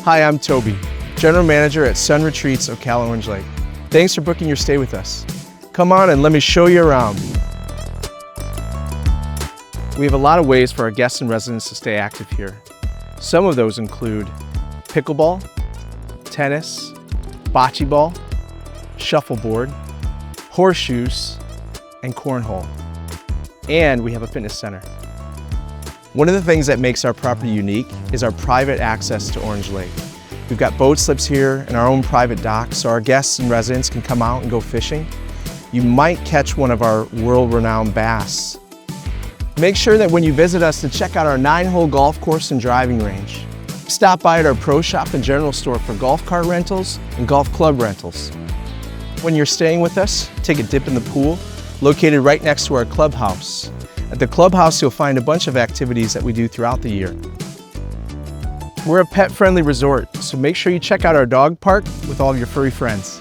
Hi, I'm Toby, General Manager at Sun Retreats, Ocala, Orange Lake. Thanks for booking your stay with us. Come on and let me show you around. We have a lot of ways for our guests and residents to stay active here. Some of those include pickleball, tennis, bocce ball, shuffleboard, horseshoes, and cornhole. And we have a fitness center. One of the things that makes our property unique is our private access to Orange Lake. We've got boat slips here and our own private dock, so our guests and residents can come out and go fishing. You might catch one of our world-renowned bass. Make sure that when you visit us to check out our 9-hole golf course and driving range. Stop by at our pro shop and general store for golf cart rentals and golf club rentals. When you're staying with us, take a dip in the pool, located right next to our clubhouse. At the clubhouse, you'll find a bunch of activities that we do throughout the year. We're a pet-friendly resort, so make sure you check out our dog park with all of your furry friends.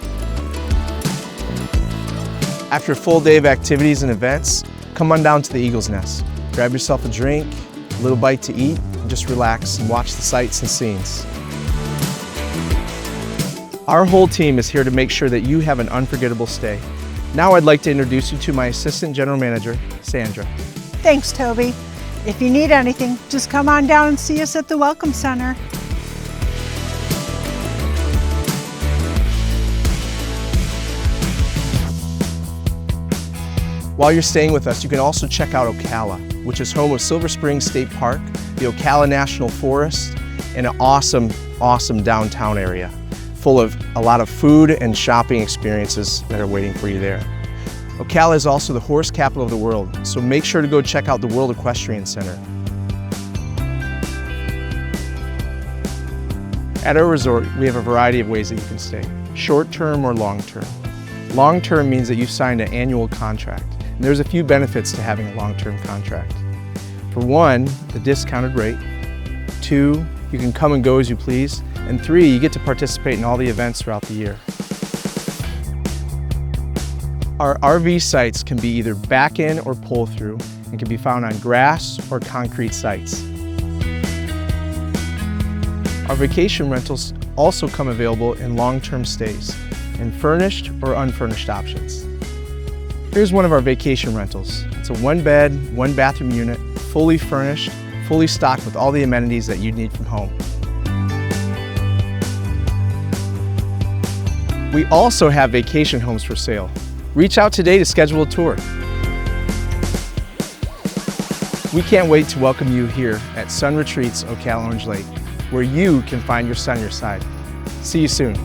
After a full day of activities and events, come on down to the Eagle's Nest. Grab yourself a drink, a little bite to eat, and just relax and watch the sights and scenes. Our whole team is here to make sure that you have an unforgettable stay. Now I'd like to introduce you to my Assistant General Manager, Sandra. Thanks, Toby. If you need anything, just come on down and see us at the Welcome Center. While you're staying with us, you can also check out Ocala, which is home of Silver Springs State Park, the Ocala National Forest, and an awesome downtown area, full of a lot of food and shopping experiences that are waiting for you there. Ocala is also the horse capital of the world, so make sure to go check out the World Equestrian Center. At our resort, we have a variety of ways that you can stay, short-term or long-term. Long-term means that you've signed an annual contract, and there's a few benefits to having a long-term contract. For one, the discounted rate. 2, you can come and go as you please. And 3, you get to participate in all the events throughout the year. Our RV sites can be either back-in or pull-through and can be found on grass or concrete sites. Our vacation rentals also come available in long-term stays, in furnished or unfurnished options. Here's one of our vacation rentals. It's a 1-bed, 1-bathroom unit, fully furnished, fully stocked with all the amenities that you need from home. We also have vacation homes for sale. Reach out today to schedule a tour. We can't wait to welcome you here at Sun Retreats, Ocala, Orange Lake, where you can find your sun your side. See you soon.